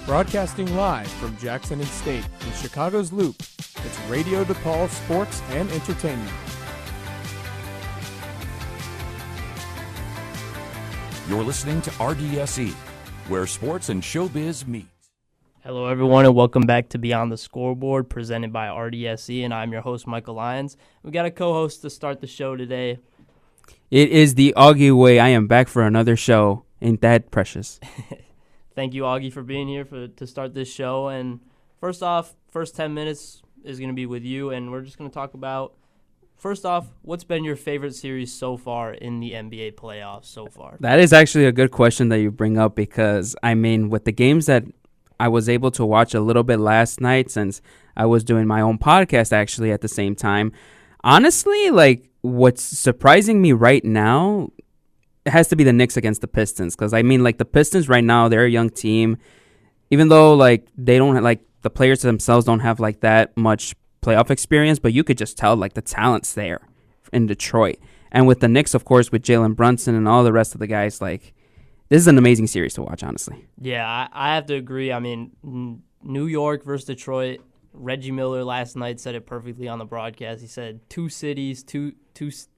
Broadcasting live from Jackson and State in Chicago's Loop, it's Radio DePaul Sports and Entertainment. You're listening to RDSE, where sports and showbiz meet. Hello, everyone, and welcome back to Beyond the Scoreboard, presented by RDSE, and I'm your host, Michael Lyons. We got a co-host to start the show today. It is the Auggie way. I am back for another show. Ain't that precious? Thank you, Auggie, for being here to start this show. And first off, first 10 minutes is going to be with you, and we're just going to talk about, first off, what's been your favorite series so far in the NBA playoffs so far? That is actually a good question that you bring up because, I mean, with the games that I was able to watch a little bit last night, since I was doing my own podcast actually at the same time, honestly, like, what's surprising me right now, it has to be the Knicks against the Pistons. Because, I mean, like, the Pistons right now, they're a young team. Even though, like, they don't have, like, the players themselves don't have, like, that much playoff experience. But you could just tell, like, the talent's there in Detroit. And with the Knicks, of course, with Jalen Brunson and all the rest of the guys, like, this is an amazing series to watch, honestly. Yeah, I have to agree. I mean, New York versus Detroit. Reggie Miller last night said it perfectly on the broadcast. He said two cities, two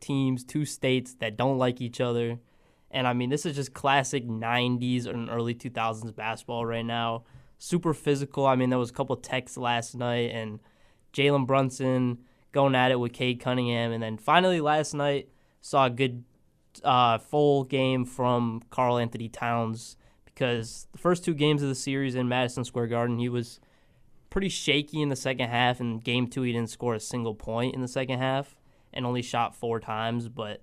teams, two states that don't like each other. And, I mean, this is just classic 90s and early 2000s basketball right now. Super physical. I mean, there was a couple texts last night, and Jalen Brunson going at it with Cade Cunningham. And then finally last night saw a good full game from Karl Anthony Towns, because the first two games of the series in Madison Square Garden, he was pretty shaky in the second half. In game two, he didn't score a single point in the second half and only shot 4 times. But,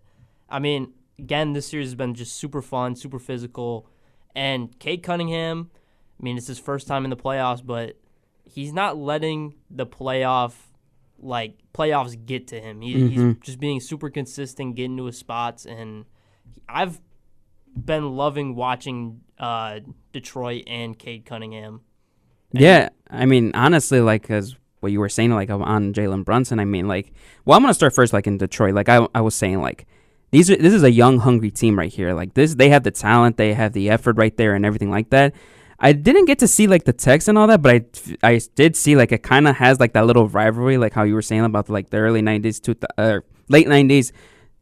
I mean, again, this series has been just super fun, super physical. And Cade Cunningham, I mean, it's his first time in the playoffs, but he's not letting the playoffs get to him. He's just being super consistent, getting to his spots. And I've been loving watching Detroit and Cade Cunningham. Yeah, I mean, honestly, like, because what you were saying, like, on Jalen Brunson, I mean, like, well, I'm going to start first, like, in Detroit. Like, I was saying, like, this is a young, hungry team right here. Like, they have the talent, they have the effort right there and everything like that. I didn't get to see, like, the text and all that, but I did see, like, it kind of has, like, that little rivalry, like how you were saying about, like, the early 90s, late 90s,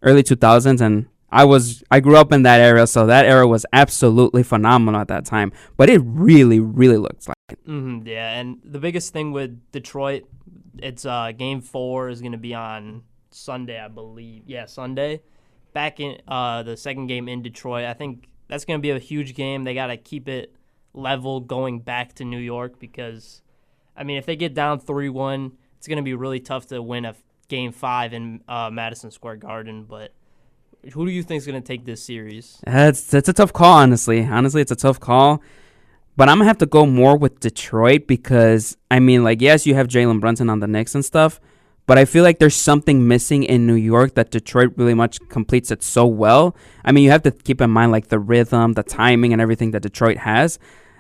early 2000s, and I grew up in that era, so that era was absolutely phenomenal at that time, but it really, really looks like it. Yeah, and the biggest thing with Detroit, it's Game 4 is going to be on Sunday, I believe. Yeah, Sunday. Back in the second game in Detroit, I think that's going to be a huge game. They got to keep it level going back to New York because, I mean, if they get down 3-1, it's going to be really tough to win a Game 5 in Madison Square Garden. But who do you think is going to take this series? That's a tough call, honestly. Honestly, it's a tough call. But I'm going to have to go more with Detroit because, I mean, like, yes, you have Jalen Brunson on the Knicks and stuff, but I feel like there's something missing in New York that Detroit really much completes it so well. I mean, you have to keep in mind, like, the rhythm, the timing, and everything that Detroit has.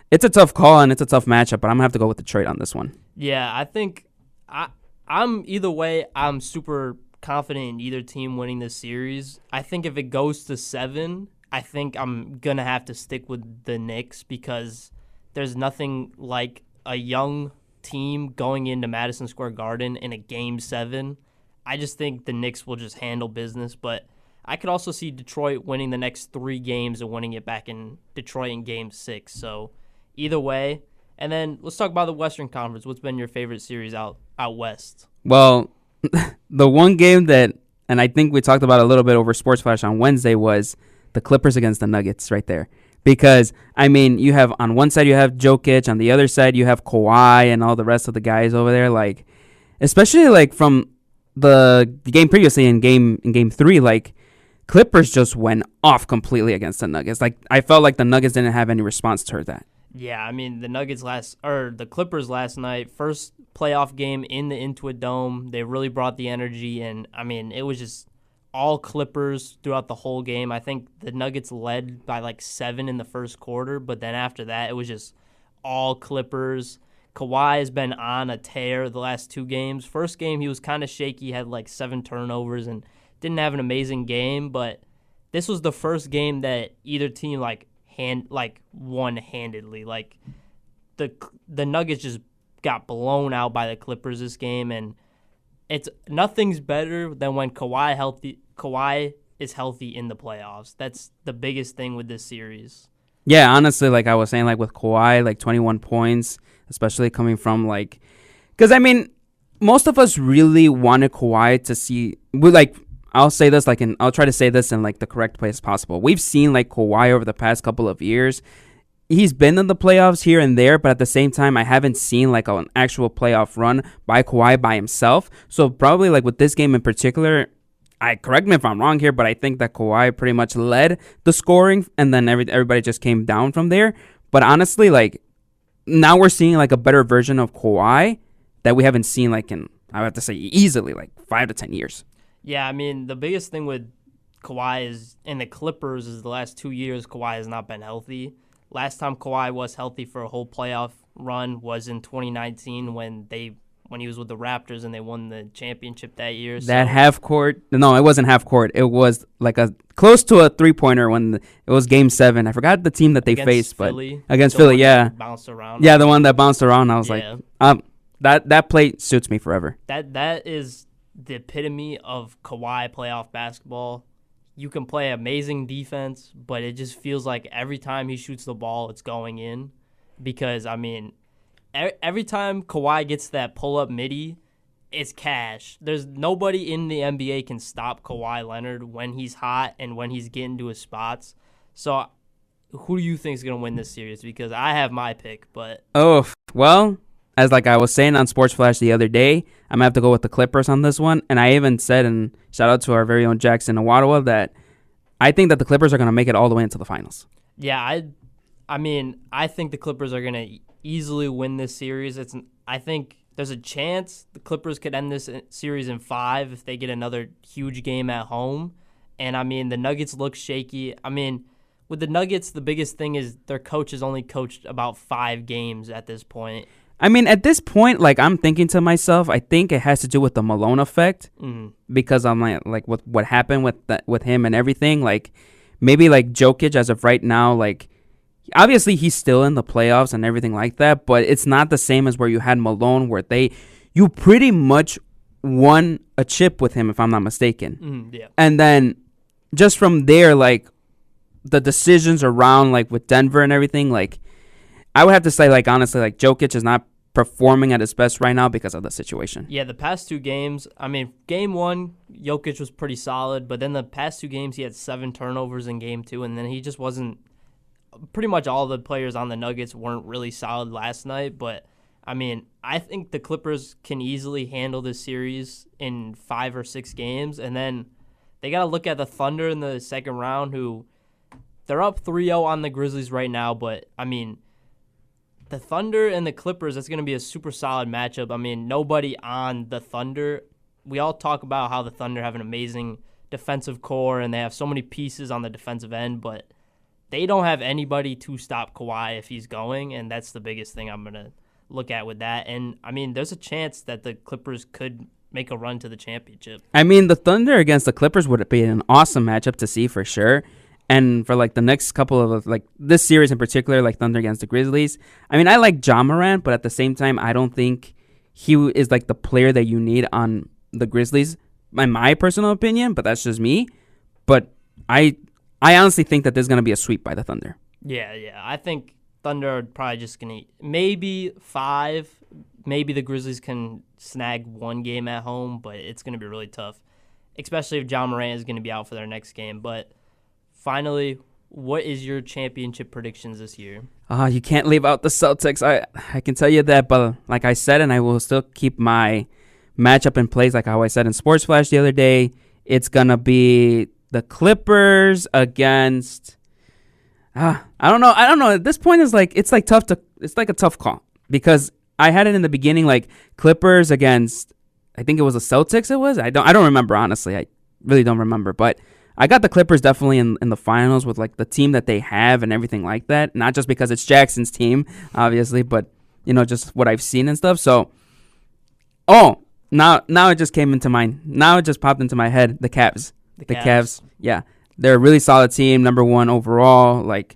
It's a tough call, and it's a tough matchup, but I'm going to have to go with Detroit on this one. Yeah, I think I'm either way, I'm super confident in either team winning this series. I think if it goes to 7, I think I'm going to have to stick with the Knicks because there's nothing like a young team going into Madison Square Garden in a Game 7. I just think the Knicks will just handle business, but I could also see Detroit winning the next 3 games and winning it back in Detroit in Game 6. So either way. And then let's talk about the Western Conference. What's been your favorite series out west? Well, the one game that, and I think we talked about a little bit over Sports Flash on Wednesday, was the Clippers against the Nuggets right there. Because, I mean, you have on one side you have Jokic, on the other side you have Kawhi and all the rest of the guys over there. Like, especially like from the game previously in game 3, like Clippers just went off completely against the Nuggets. Like, I felt like the Nuggets didn't have any response to that. Yeah, I mean, the Clippers last night, first playoff game in the Intuit Dome, they really brought the energy, and I mean, it was just all Clippers throughout the whole game. I think the Nuggets led by like 7 in the first quarter, but then after that, it was just all Clippers. Kawhi has been on a tear the last 2 games. First game, he was kind of shaky, had like 7 turnovers, and didn't have an amazing game, but this was the first game that either team won handedly. Like, the Nuggets just got blown out by the Clippers this game, and nothing's better than when Kawhi is healthy in the playoffs. That's the biggest thing with this series. Yeah, honestly, like I was saying, like with Kawhi, like 21 points, especially coming from like, because I mean, most of us really wanted Kawhi to see. I'll say this I'll try to say this in like the correct place possible. We've seen like Kawhi over the past couple of years. He's been in the playoffs here and there, but at the same time, I haven't seen like an actual playoff run by Kawhi by himself. So probably like with this game in particular, correct me if I'm wrong here, but I think that Kawhi pretty much led the scoring, and then everybody just came down from there. But honestly, like now we're seeing like a better version of Kawhi that we haven't seen like in, I have to say, easily like 5 to 10 years. Yeah, I mean, the biggest thing with Kawhi is in the Clippers is the last 2 years Kawhi has not been healthy. Last time Kawhi was healthy for a whole playoff run was in 2019 when he was with the Raptors and they won the championship that year. That half court, no, it wasn't half court. It was like a close to a 3-pointer when it was Game 7. I forgot the team that they faced, Philly, but against Philly, yeah, bounced around. Yeah, the one that bounced around. I was like, that play suits me forever. That is the epitome of Kawhi playoff basketball. You can play amazing defense, but it just feels like every time he shoots the ball, it's going in. Because, I mean, every time Kawhi gets that pull-up midi, it's cash. There's nobody in the NBA can stop Kawhi Leonard when he's hot and when he's getting to his spots. So, who do you think is going to win this series? Because I have my pick, but... Well, as like I was saying on Sports Flash the other day, I'm going to have to go with the Clippers on this one. And I even said, and shout out to our very own Jackson Owadwa, that I think that the Clippers are going to make it all the way into the finals. Yeah, I mean, I think the Clippers are going to easily win this series. I think there's a chance the Clippers could end this series in 5 if they get another huge game at home. And, I mean, the Nuggets look shaky. I mean, with the Nuggets, the biggest thing is their coach has only coached about 5 games at this point. I mean, at this point, like, I'm thinking to myself, I think it has to do with the Malone effect. Because I'm like with what happened with him and everything. Like, maybe, like, Jokic, as of right now, like, obviously he's still in the playoffs and everything like that, but it's not the same as where you had Malone, where you pretty much won a chip with him, if I'm not mistaken. Yeah. And then just from there, like, the decisions around, like, with Denver and everything, like, I would have to say, like, honestly, like, Jokic is not performing at his best right now because of the situation. Yeah, the past 2 games, I mean, Game 1, Jokic was pretty solid, but then the past 2 games, he had 7 turnovers in Game 2, and then he just wasn't, pretty much all the players on the Nuggets weren't really solid last night, but, I mean, I think the Clippers can easily handle this series in 5 or 6 games, and then they got to look at the Thunder in the second round, who, they're up 3-0 on the Grizzlies right now, but, I mean, the Thunder and the Clippers, that's going to be a super solid matchup. I mean, nobody on the Thunder. We all talk about how the Thunder have an amazing defensive core and they have so many pieces on the defensive end, but they don't have anybody to stop Kawhi if he's going, and that's the biggest thing I'm going to look at with that. And, I mean, there's a chance that the Clippers could make a run to the championship. I mean, the Thunder against the Clippers would be an awesome matchup to see for sure. And for, like, the next couple of, like, this series in particular, like Thunder against the Grizzlies, I mean, I like Ja Morant, but at the same time, I don't think he is, like, the player that you need on the Grizzlies, in my personal opinion, but that's just me. But I honestly think that there's going to be a sweep by the Thunder. Yeah. I think Thunder are probably just going to maybe 5. Maybe the Grizzlies can snag 1 game at home, but it's going to be really tough, especially if Ja Morant is going to be out for their next game. But finally, what is your championship predictions this year? You can't leave out the Celtics. I can tell you that, but like I said, and I will still keep my matchup in place, like how I said in Sports Flash the other day, it's going to be the Clippers against... I don't know. At this point, it's like a tough call because I had it in the beginning, like Clippers against, I think it was the Celtics. It was. I don't remember, honestly. I really don't remember, but I got the Clippers definitely in the finals with like the team that they have and everything like that. Not just because it's Jackson's team, obviously, but you know, just what I've seen and stuff. So, now it just came into mind. Now it just popped into my head. The Cavs. The Cavs. Yeah, they're a really solid team. Number 1 overall. Like,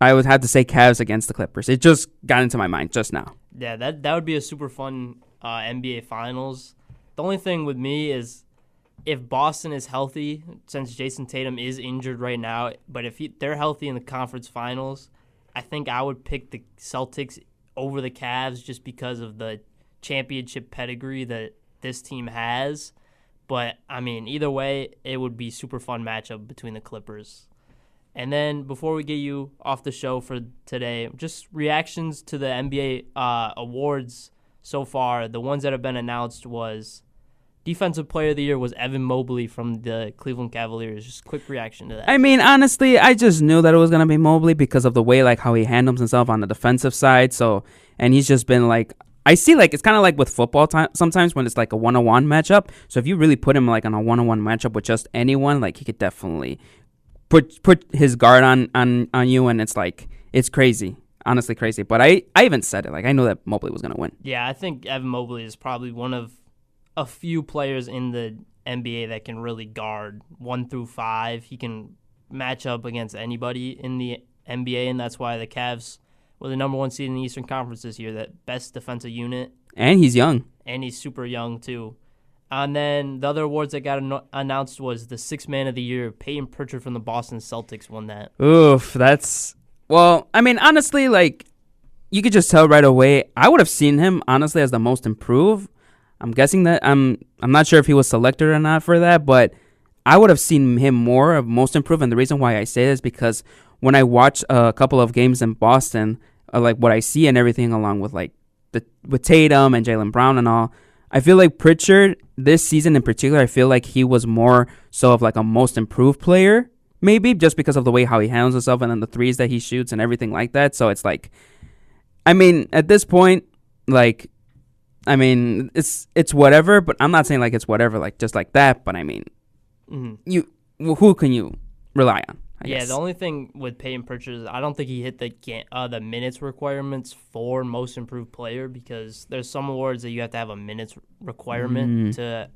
I would have to say Cavs against the Clippers. It just got into my mind just now. Yeah, that would be a super fun NBA Finals. The only thing with me is if Boston is healthy, since Jason Tatum is injured right now, but if they're healthy in the conference finals, I think I would pick the Celtics over the Cavs just because of the championship pedigree that this team has. But, I mean, either way, it would be super fun matchup between the Clippers. And then before we get you off the show for today, just reactions to the NBA awards so far. The ones that have been announced was Defensive Player of the Year was Evan Mobley from the Cleveland Cavaliers. Just quick reaction to that. I mean, honestly, I just knew that it was going to be Mobley because of the way like how he handles himself on the defensive side. So, and he's just been like, I see like it's kind of like with football sometimes when it's like a one-on-one matchup. So if you really put him like on a one-on-one matchup with just anyone, like he could definitely put his guard on you, and it's like it's crazy, honestly crazy. But I even said it, like I know that Mobley was gonna win. Yeah, I think Evan Mobley is probably one of a few players in the NBA that can really guard 1 through 5. He can match up against anybody in the NBA, and that's why the Cavs were the number 1 seed in the Eastern Conference this year. That best defensive unit, and he's young, and he's super young too. And then the other awards that got announced was the Sixth Man of the Year. Peyton Pritchard from the Boston Celtics won that. Oof, that's... Well, I mean, honestly, like, you could just tell right away. I would have seen him, honestly, as the most improved. I'm guessing that... I'm not sure if he was selected or not for that, but I would have seen him more of most improved. And the reason why I say this is because when I watch a couple of games in Boston, like, what I see and everything along with, like, with Tatum and Jaylen Brown and all, I feel like Pritchard, this season in particular, I feel like he was more so of like a most improved player, maybe just because of the way how he handles himself and then the threes that he shoots and everything like that. So it's like, I mean, at this point, like, I mean, it's whatever, but I'm not saying like it's whatever, like just like that. But I mean, who can you rely on? I guess. The only thing with Peyton Pritchard is I don't think he hit the minutes requirements for most improved player, because there's some awards that you have to have a minutes requirement to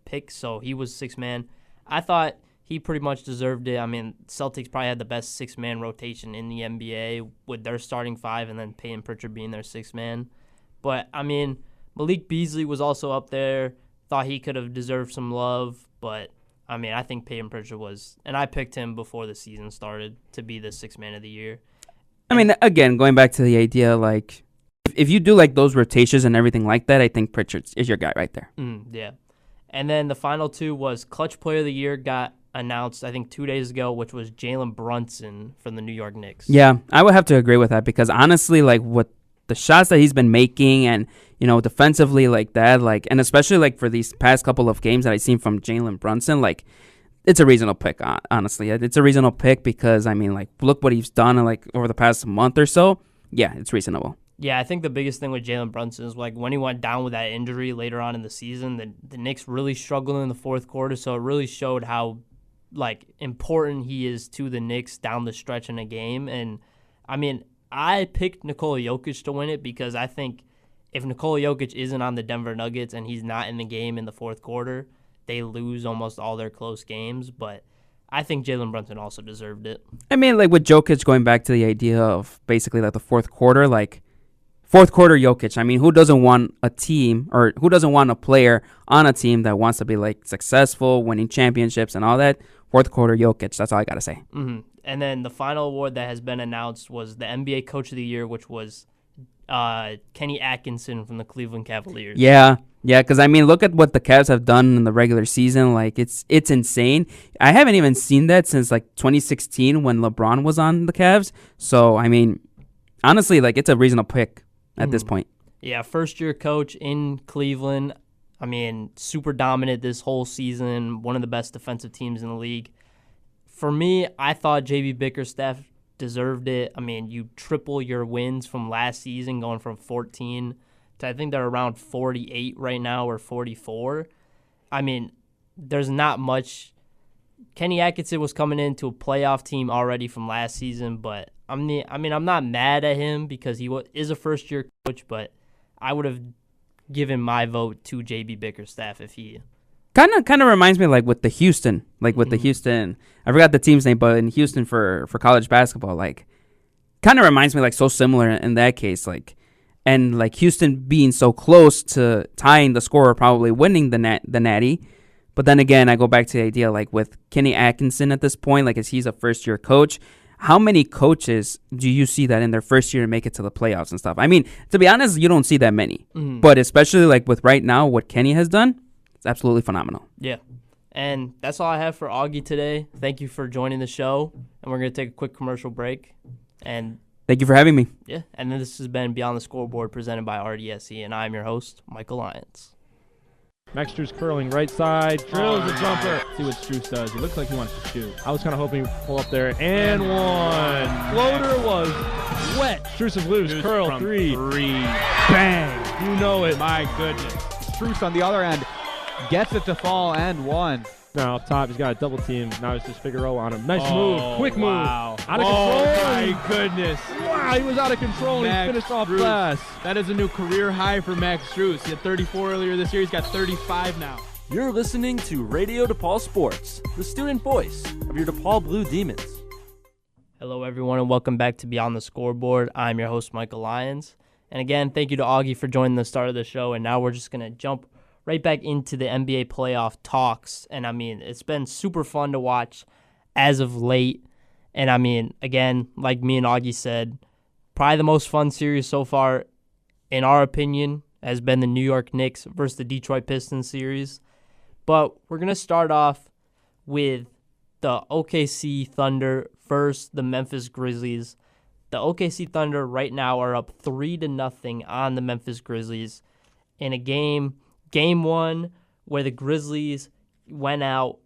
pick. So he was 6th man. I thought he pretty much deserved it. I mean, Celtics probably had the best 6-man rotation in the NBA with their starting 5 and then Peyton Pritchard being their 6th man. But, I mean, Malik Beasley was also up there. Thought he could have deserved some love, but I mean, I think Peyton Pritchard was, and I picked him before the season started to be the 6th man of the year. I mean, again, going back to the idea, like, if you do like those rotations and everything like that, I think Pritchard is your guy right there. Yeah. And then the final 2 was Clutch Player of the Year got announced, I think, 2 days ago, which was Jalen Brunson from the New York Knicks. Yeah, I would have to agree with that because honestly, like, what the shots that he's been making and, you know, defensively like that, like, and especially like for these past couple of games that I've seen from Jalen Brunson, like, it's a reasonable pick, honestly. It's a reasonable pick because, I mean, like, look what he's done like over the past month or so. Yeah, it's reasonable. Yeah, I think the biggest thing with Jalen Brunson is, like, when he went down with that injury later on in the season, the Knicks really struggled in the fourth quarter, so it really showed how, like, important he is to the Knicks down the stretch in a game. And, I mean, I picked Nikola Jokic to win it because I think if Nikola Jokic isn't on the Denver Nuggets and he's not in the game in the fourth quarter, they lose almost all their close games. But I think Jalen Brunson also deserved it. I mean, like with Jokic, going back to the idea of basically like the fourth quarter, like fourth quarter Jokic. I mean, who doesn't want a team or who doesn't want a player on a team that wants to be like successful, winning championships and all that? Fourth quarter Jokic. That's all I got to say. Mm-hmm. And then the final award that has been announced was the NBA Coach of the Year, which was Kenny Atkinson from the Cleveland Cavaliers. Yeah, because, I mean, look at what the Cavs have done in the regular season. Like, it's insane. I haven't even seen that since, like, 2016 when LeBron was on the Cavs. So, I mean, honestly, like, it's a reasonable pick at this point. Yeah, first-year coach in Cleveland. I mean, super dominant this whole season, one of the best defensive teams in the league. For me, I thought J.B. Bickerstaff deserved it. I mean, you triple your wins from last season, going from 14 to I think they're around 48 right now or 44. I mean, there's not much. Kenny Atkinson was coming into a playoff team already from last season, but I'm not mad at him because he is a first-year coach, but I would have given my vote to J.B. Bickerstaff if he Kind of reminds me like with the Houston, I forgot the team's name, but in Houston for college basketball, like kind of reminds me like so similar in that case, like, and like Houston being so close to tying the score or probably winning the Natty. But then again, I go back to the idea like with Kenny Atkinson at this point, like as he's a first year coach, how many coaches do you see that in their first year make it to the playoffs and stuff? I mean, to be honest, you don't see that many, but especially like with right now, what Kenny has done, it's absolutely phenomenal. Yeah. And that's all I have for Augie today. Thank you for joining the show. And we're going to take a quick commercial break. And thank you for having me. Yeah. And then this has been Beyond the Scoreboard presented by RDSE. And I'm your host, Michael Lyons. Max Strus curling right side, drills a jumper. See what Strus does. He looks like he wants to shoot. I was kind of hoping he'd pull up there. And one. Floater was wet. Strus is loose. Curl, three. Bang. You know it. My goodness. Strus on the other end gets it to fall and one. Now up top, he's got a double team. Now it's just Figueroa on him. Nice move. Quick move. Wow. Out of control. Oh, my goodness. Wow, he was out of control and he finished off fast. That is a new career high for Max Strus. He had 34 earlier this year. He's got 35 now. You're listening to Radio DePaul Sports, the student voice of your DePaul Blue Demons. Hello, everyone, and welcome back to Beyond the Scoreboard. I'm your host, Michael Lyons. And again, thank you to Augie for joining the start of the show. And now we're just going to jump right back into the NBA playoff talks. And, I mean, it's been super fun to watch as of late. And, I mean, again, like me and Augie said, probably the most fun series so far, in our opinion, has been the New York Knicks versus the Detroit Pistons series. But we're going to start off with the OKC Thunder versus the Memphis Grizzlies. The OKC Thunder right now are up 3-0 on the Memphis Grizzlies in a game one where the Grizzlies went out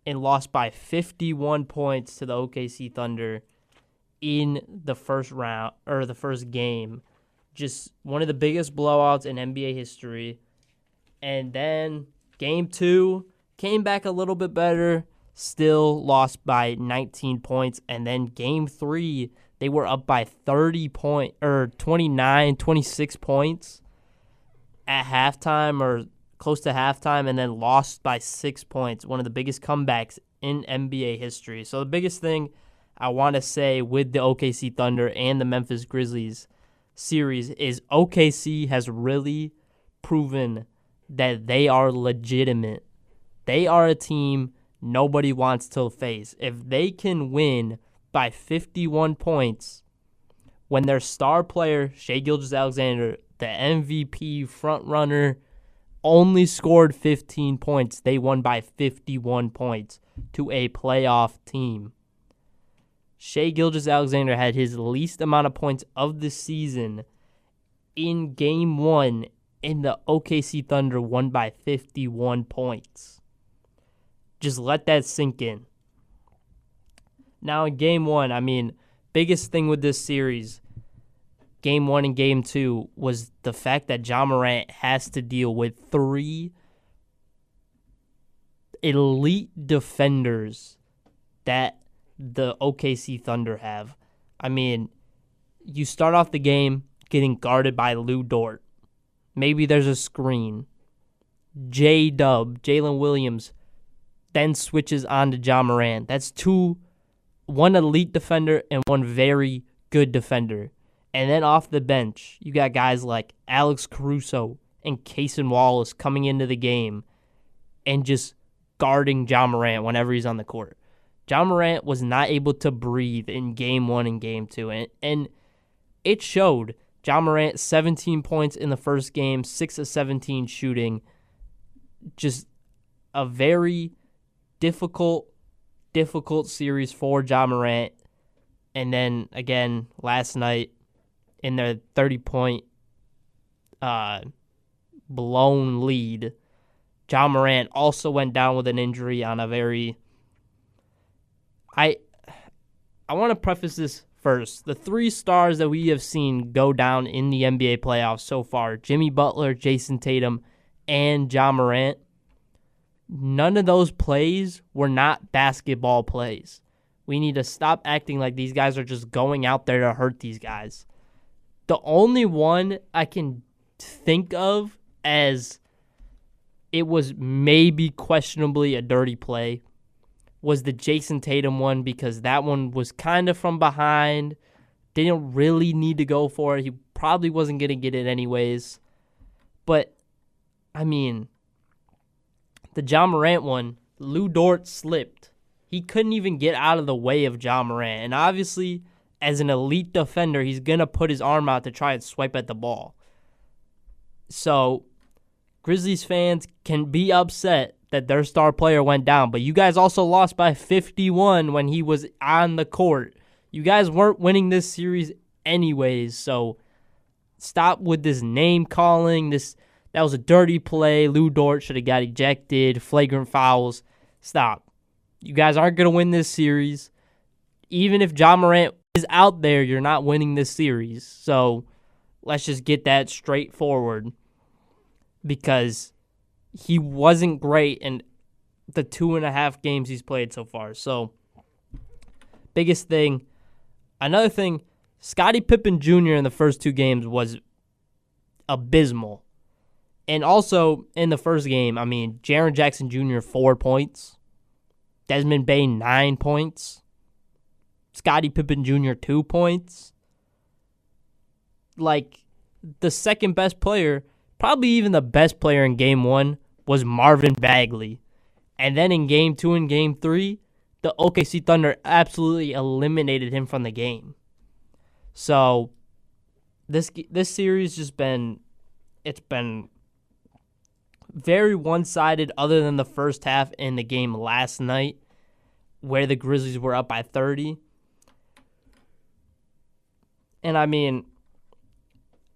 and lost by 51 points to the OKC Thunder in the first round or the first game. Just one of the biggest blowouts in NBA history. And then game 2 came back a little bit better, still lost by 19 points. And then game 3, they were up by 26 points at halftime or close to halftime, and then lost by 6 points. One of the biggest comebacks in NBA history. So the biggest thing I want to say with the OKC Thunder and the Memphis Grizzlies series is OKC has really proven that they are legitimate. They are a team nobody wants to face. If they can win by 51 points when their star player, Shai Gilgeous-Alexander, the MVP frontrunner, only scored 15 points. They won by 51 points to a playoff team. Shai Gilgeous-Alexander had his least amount of points of the season in game 1, and the OKC Thunder won by 51 points. Just let that sink in. Now in game 1, I mean, biggest thing with this series, game 1 and game 2, was the fact that Ja Morant has to deal with 3 elite defenders that the OKC Thunder have. I mean, you start off the game getting guarded by Lou Dort. Maybe there's a screen. J-Dub, Jalen Williams, then switches on to Ja Morant. That's one elite defender and one very good defender. And then off the bench, you got guys like Alex Caruso and Cason Wallace coming into the game and just guarding Ja Morant whenever he's on the court. Ja Morant was not able to breathe in game 1 and game 2, and it showed. Ja Morant, 17 points in the first game, 6 of 17 shooting. Just a very difficult series for Ja Morant. And then, again, last night, in their 30-point blown lead, Ja Morant also went down with an injury on a very... I want to preface this first. The 3 stars that we have seen go down in the NBA playoffs so far, Jimmy Butler, Jason Tatum, and Ja Morant, none of those plays were not basketball plays. We need to stop acting like these guys are just going out there to hurt these guys. The only one I can think of as it was maybe questionably a dirty play was the Jason Tatum one, because that one was kind of from behind. Didn't really need to go for it. He probably wasn't going to get it anyways. But, I mean, the Ja Morant one, Lou Dort slipped. He couldn't even get out of the way of Ja Morant. And obviously, as an elite defender, he's going to put his arm out to try and swipe at the ball. So, Grizzlies fans can be upset that their star player went down, but you guys also lost by 51 when he was on the court. You guys weren't winning this series anyways, so stop with this name calling. That was a dirty play. Lou Dort should have got ejected. Flagrant fouls. Stop. You guys aren't going to win this series. Even if Ja Morant is out there, you're not winning this series. So let's just get that straightforward, because he wasn't great in the 2.5 games he's played so far. So, biggest thing. Another thing, Scottie Pippen Jr. in the first 2 games was abysmal. And also, in the first game, I mean, Jaren Jackson Jr., 4 points. Desmond Bane, 9 points. Scottie Pippen Jr., 2 points. Like, the second best player, probably even the best player in Game 1, was Marvin Bagley. And then in Game 2 and Game 3, the OKC Thunder absolutely eliminated him from the game. So, this series it's been very one-sided, other than the first half in the game last night, where the Grizzlies were up by 30. And I mean,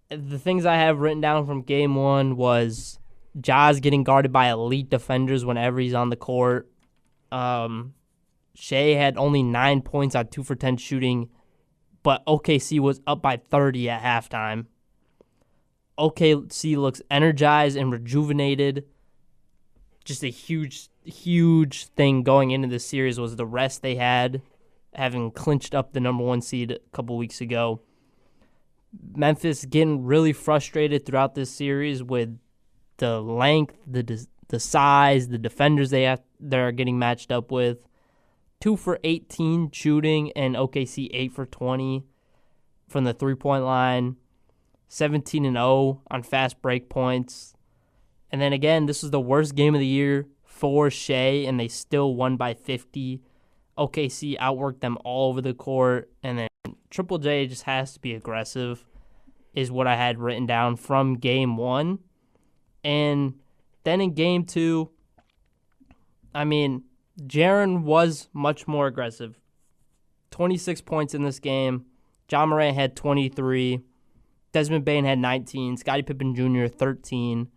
the things I have written down from Game 1 was Ja's getting guarded by elite defenders whenever he's on the court. Shea had only 9 points on 2 for 10 shooting, but OKC was up by 30 at halftime. OKC looks energized and rejuvenated. Just a huge, huge thing going into this series was the rest they had, having clinched up the number 1 seed a couple weeks ago. Memphis getting really frustrated throughout this series with the length, the size, the defenders they're getting matched up with. 2 for 18 shooting, and OKC 8 for 20 from the 3-point line. 17-0 on fast break points. And then again, this was the worst game of the year for Shea, and they still won by 50. OKC outworked them all over the court, and then Triple J just has to be aggressive, is what I had written down from Game 1. And then in Game 2, I mean, Jaren was much more aggressive. 26 points in this game. Ja Morant had 23. Desmond Bane had 19. Scottie Pippen Jr., 13.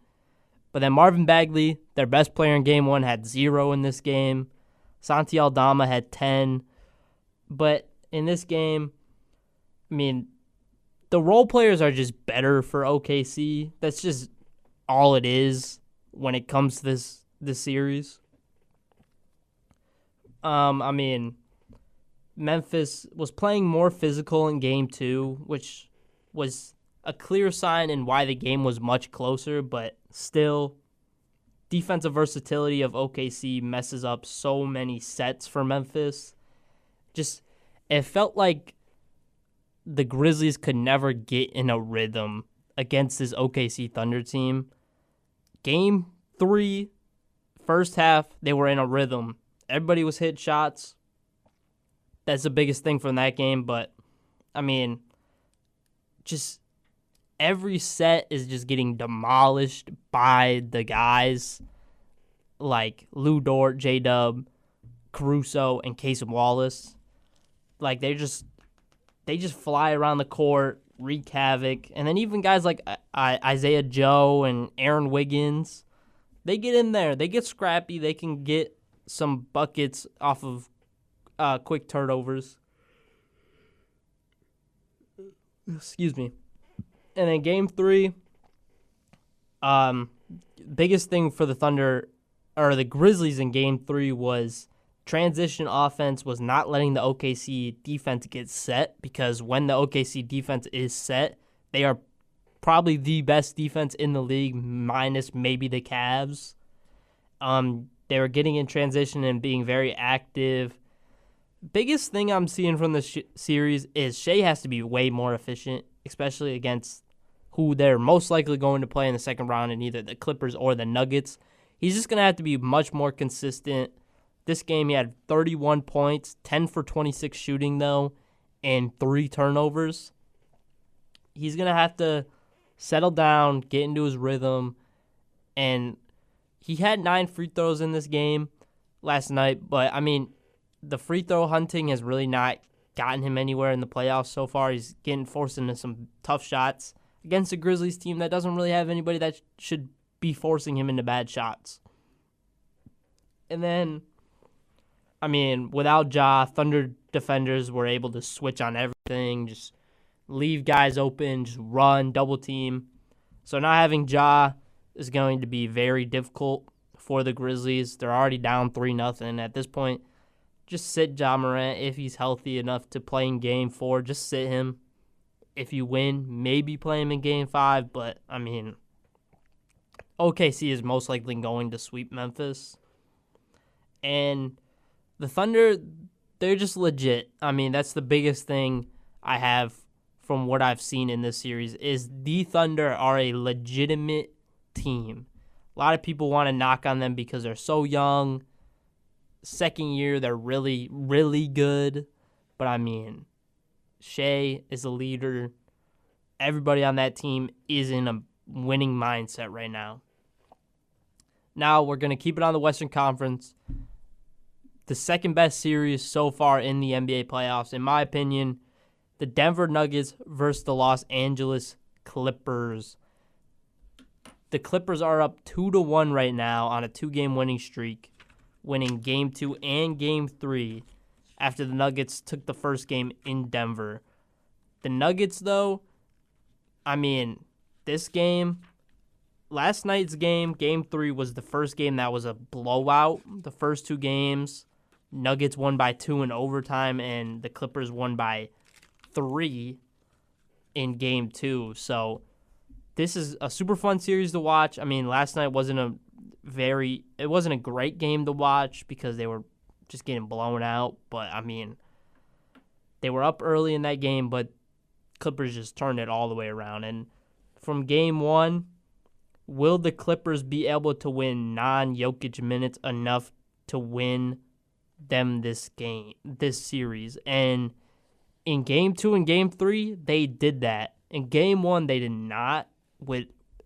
But then Marvin Bagley, their best player in Game 1, had 0 in this game. Santi Aldama had 10. But in this game, I mean, the role players are just better for OKC. That's just all it is when it comes to this series. I mean, Memphis was playing more physical in Game 2, which was a clear sign in why the game was much closer, but still, defensive versatility of OKC messes up so many sets for Memphis. Just, it felt like the Grizzlies could never get in a rhythm against this OKC Thunder team. Game 3, first half, they were in a rhythm. Everybody was hitting shots. That's the biggest thing from that game. But, I mean, just every set is just getting demolished by the guys like Lou Dort, J-Dub, Caruso, and Kasem Wallace. Like, they just fly around the court, wreak havoc. And then even guys like Isaiah Joe and Aaron Wiggins, they get in there. They get scrappy. They can get some buckets off of quick turnovers. Excuse me. And then Game 3, biggest thing for the Thunder, or the Grizzlies in Game 3, was transition offense was not letting the OKC defense get set, because when the OKC defense is set, they are probably the best defense in the league, minus maybe the Cavs. They were getting in transition and being very active. Biggest thing I'm seeing from this series is Shea has to be way more efficient, especially against who they're most likely going to play in the second round in either the Clippers or the Nuggets. He's just going to have to be much more consistent. This game, he had 31 points, 10 for 26 shooting, though, and 3 turnovers. He's going to have to settle down, get into his rhythm, and he had 9 free throws in this game last night, but, I mean, the free throw hunting has really not gotten him anywhere in the playoffs so far. He's getting forced into some tough shots against a Grizzlies team that doesn't really have anybody that should be forcing him into bad shots. And then, I mean, without Ja, Thunder defenders were able to switch on everything, just leave guys open, just run, double team. So not having Ja is going to be very difficult for the Grizzlies. They're already down 3-0. At this point, just sit Ja Morant if he's healthy enough to play in Game 4. Just sit him. If you win, maybe play him in Game 5. But, I mean, OKC is most likely going to sweep Memphis. And the Thunder, they're just legit. I mean, that's the biggest thing I have from what I've seen in this series is the Thunder are a legitimate team. A lot of people want to knock on them because they're so young. Second year, they're really, really good. But, I mean, Shea is a leader. Everybody on that team is in a winning mindset right now. Now, we're going to keep it on the Western Conference. The second best series so far in the NBA playoffs, in my opinion, the Denver Nuggets versus the Los Angeles Clippers. The Clippers are up 2-1 right now on a 2-game winning streak, winning Game 2 and Game 3 after the Nuggets took the first game in Denver. The Nuggets, though, I mean, this game, last night's game, Game 3, was the first game that was a blowout. The first 2 games, Nuggets won by 2 in overtime, and the Clippers won by 3 in Game 2. So this is a super fun series to watch. I mean, last night wasn't a great game to watch because they were just getting blown out. But, I mean, they were up early in that game, but Clippers just turned it all the way around. And from Game 1, will the Clippers be able to win non-Jokic minutes enough to win them this series? And in Game 2 and Game 3, they did that. In Game 1, they did not.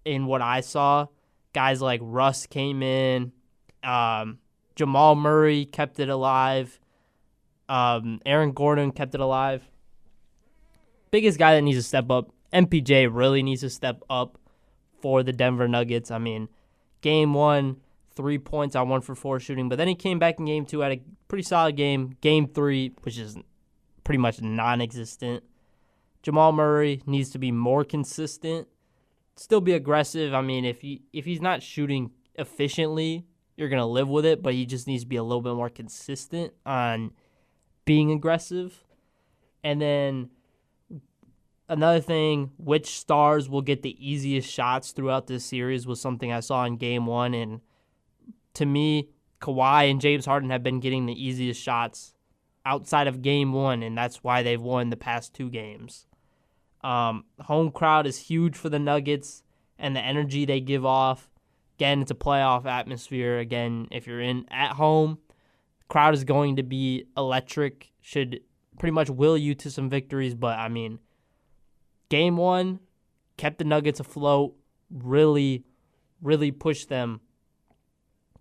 In what I saw, guys like Russ came in, Jamal Murray kept it alive, Aaron Gordon kept it alive. Biggest guy that needs to step up, MPJ really needs to step up for the Denver Nuggets. I mean, Game 1, 3 points on 1 for 4 shooting, but then he came back in Game 2, had a pretty solid game. Game 3, which is pretty much non-existent. Jamal Murray needs to be more consistent, still be aggressive. I mean, if he's not shooting efficiently, you're going to live with it, but he just needs to be a little bit more consistent on being aggressive. And then another thing, which stars will get the easiest shots throughout this series was something I saw in Game 1. And to me, Kawhi and James Harden have been getting the easiest shots outside of Game 1, and that's why they've won the past 2 games. Home crowd is huge for the Nuggets and the energy they give off. Again, it's a playoff atmosphere. Again, if you're at home, the crowd is going to be electric, should pretty much will you to some victories. But, I mean, Game 1 kept the Nuggets afloat, really, really pushed them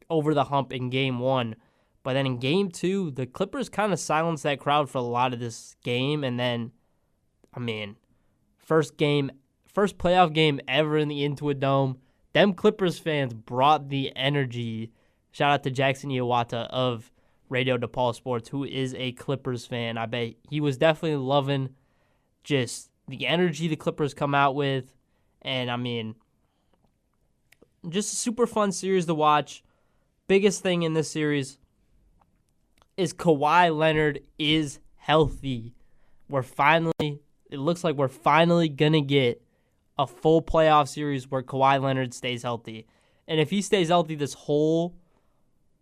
over the hump in Game 1. But then in Game 2, the Clippers kind of silenced that crowd for a lot of this game. And then, I mean, first playoff game ever in the Intuit Dome. Them Clippers fans brought the energy. Shout out to Jackson Iwata of Radio DePaul Sports, who is a Clippers fan. I bet he was definitely loving just the energy the Clippers come out with. And, I mean, just a super fun series to watch. Biggest thing in this series is Kawhi Leonard is healthy. It looks like we're finally going to get a full playoff series where Kawhi Leonard stays healthy. And if he stays healthy this whole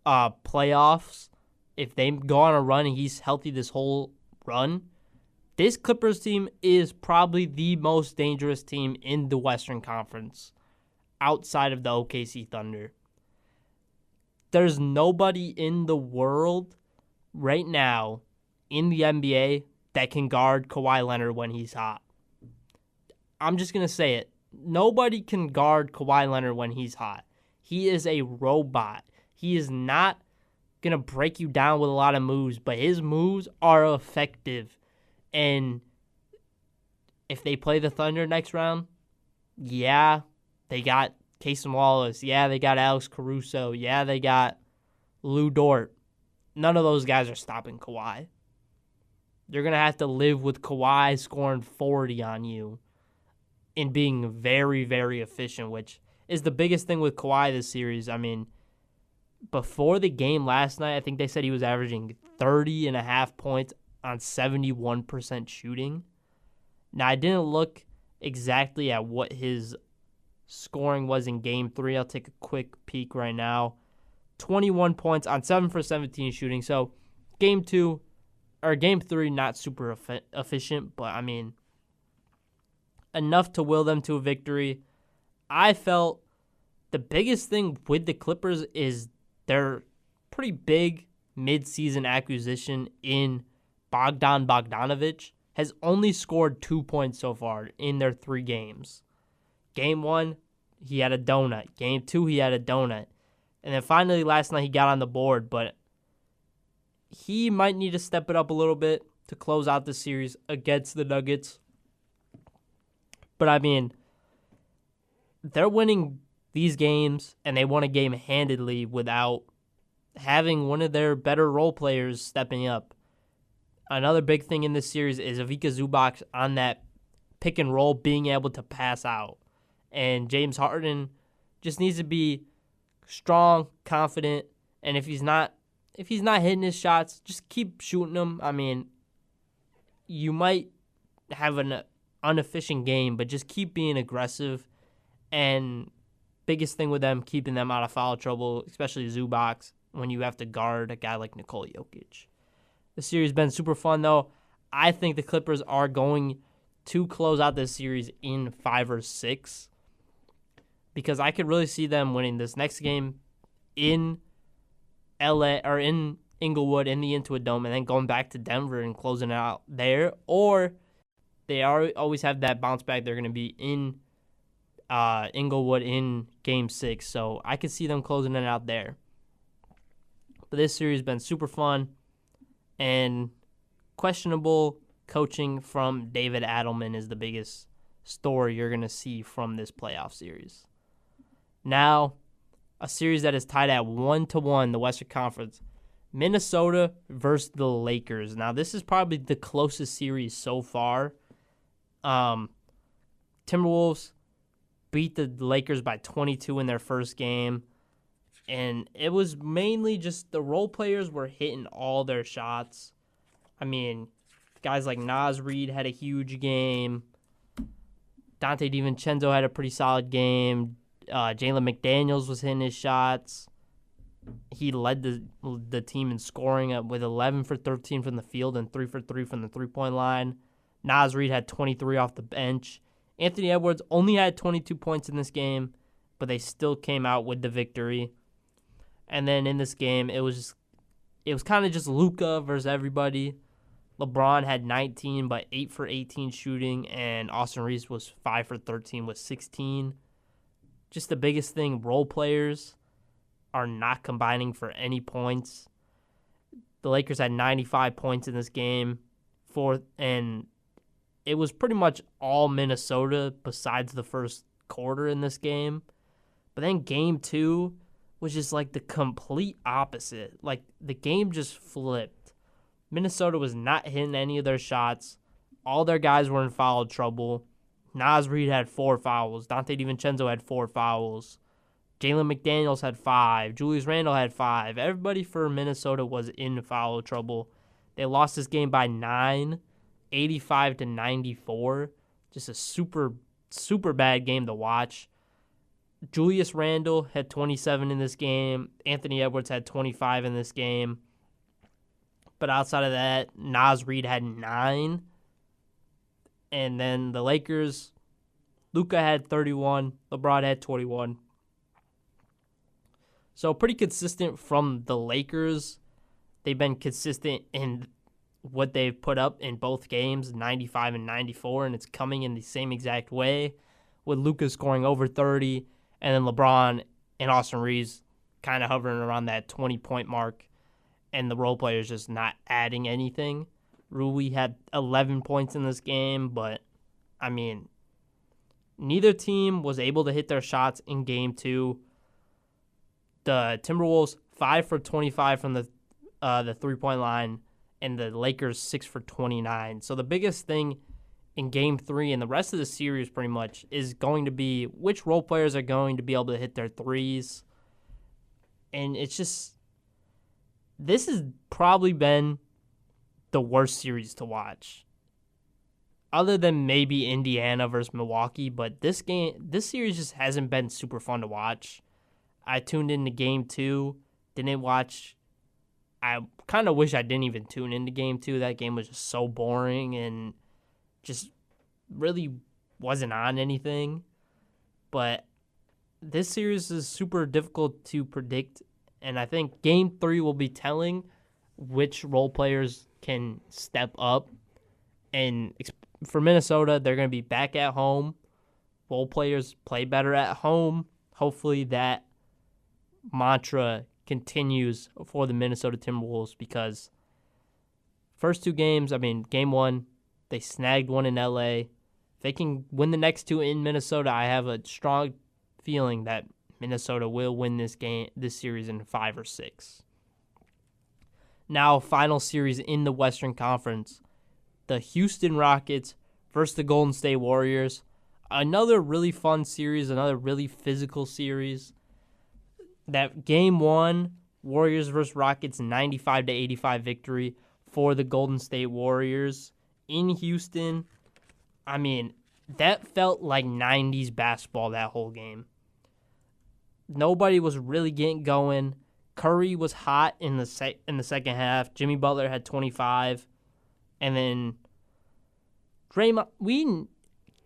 playoffs, if they go on a run and he's healthy this whole run, this Clippers team is probably the most dangerous team in the Western Conference outside of the OKC Thunder. There's nobody in the world right now in the NBA that can guard Kawhi Leonard when he's hot. I'm just going to say it. Nobody can guard Kawhi Leonard when he's hot. He is a robot. He is not going to break you down with a lot of moves, but his moves are effective. And if they play the Thunder next round, yeah, they got Casey Wallace. Yeah, they got Alex Caruso. Yeah, they got Lou Dort. None of those guys are stopping Kawhi. You're going to have to live with Kawhi scoring 40 on you and being very, very efficient, which is the biggest thing with Kawhi this series. I mean, before the game last night, I think they said he was averaging 30.5 points on 71% shooting. Now, I didn't look exactly at what his scoring was in Game 3. I'll take a quick peek right now. 21 points on 7 for 17 shooting. So, Game 3, not super efficient, but, I mean, enough to will them to a victory. I felt the biggest thing with the Clippers is their pretty big mid-season acquisition in Bogdan Bogdanović has only scored 2 points so far in their 3 games. Game 1, he had a donut. Game 2, he had a donut. And then finally last night he got on the board, but he might need to step it up a little bit to close out the series against the Nuggets. But, I mean, they're winning these games, and they won a game handedly without having one of their better role players stepping up. Another big thing in this series is Ivica Zubac on that pick and roll being able to pass out. And James Harden just needs to be strong, confident, and if he's not hitting his shots, just keep shooting them. I mean, you might have an inefficient game, but just keep being aggressive. And biggest thing with them, keeping them out of foul trouble, especially Zubac, when you have to guard a guy like Nikola Jokic. The series has been super fun, though. I think the Clippers are going to close out this series in 5 or 6 because I could really see them winning this next game in LA or in Inglewood in the Intuit Dome and then going back to Denver and closing it out there, or they always have that bounce back. They're going to be in Inglewood in Game 6, so I could see them closing it out there. But this series has been super fun, and questionable coaching from David Adelman is the biggest story you're going to see from this playoff series. Now, a series that is tied at 1-1, the Western Conference. Minnesota versus the Lakers. Now, this is probably the closest series so far. Timberwolves beat the Lakers by 22 in their first game. And it was mainly just the role players were hitting all their shots. I mean, guys like Naz Reid had a huge game. Dante DiVincenzo had a pretty solid game. Jalen McDaniels was hitting his shots. He led the team in scoring with 11 for 13 from the field and 3 for 3 from the three-point line. Naz Reid had 23 off the bench. Anthony Edwards only had 22 points in this game, but they still came out with the victory. And then in this game, it was kind of just Luka versus everybody. LeBron had 19, but 8 for 18 shooting, and Austin Reeves was 5 for 13 with 16. Just the biggest thing, role players are not combining for any points. The Lakers had 95 points in this game, and it was pretty much all Minnesota besides the first quarter in this game. But then Game 2 was just like the complete opposite. Like, the game just flipped. Minnesota was not hitting any of their shots. All their guys were in foul trouble. Naz Reid had 4 fouls. Dante DiVincenzo had 4 fouls. Jalen McDaniels had 5. Julius Randle had 5. Everybody for Minnesota was in foul trouble. They lost this game by 9, 85-94. Just a super, super bad game to watch. Julius Randle had 27 in this game. Anthony Edwards had 25 in this game. But outside of that, Naz Reid had 9. And then the Lakers, Luka had 31. LeBron had 21. So pretty consistent from the Lakers. They've been consistent in what they've put up in both games, 95 and 94, and it's coming in the same exact way, with Luka scoring over 30, and then LeBron and Austin Reeves kind of hovering around that 20-point mark, and the role players just not adding anything. Rui had 11 points in this game, but, I mean, neither team was able to hit their shots in Game 2. The Timberwolves 5 for 25 from the three-point line, and the Lakers 6 for 29. So the biggest thing in Game 3 and the rest of the series pretty much is going to be which role players are going to be able to hit their threes. And it's just, this has probably been the worst series to watch, other than maybe Indiana versus Milwaukee. But this series just hasn't been super fun to watch. I tuned into Game 2, didn't watch. I kind of wish I didn't even tune into Game 2. That game was just so boring and just really wasn't on anything. But this series is super difficult to predict, and I think Game 3 will be telling which role players can step up. And for Minnesota, they're going to be back at home. Role players play better at home. Hopefully that mantra continues for the Minnesota Timberwolves, because first 2 games, I mean, Game 1, they snagged one in LA. If they can win the next 2 in Minnesota, I have a strong feeling that Minnesota will win this series in 5 or 6. Now, final series in the Western Conference, the Houston Rockets versus the Golden State Warriors. Another really fun series, another really physical series. That Game 1, Warriors versus Rockets, 95-85 victory for the Golden State Warriors in Houston. I mean, that felt like 90s basketball, that whole game. Nobody was really getting going. Curry was hot in the second half. Jimmy Butler had 25. And then Draymond,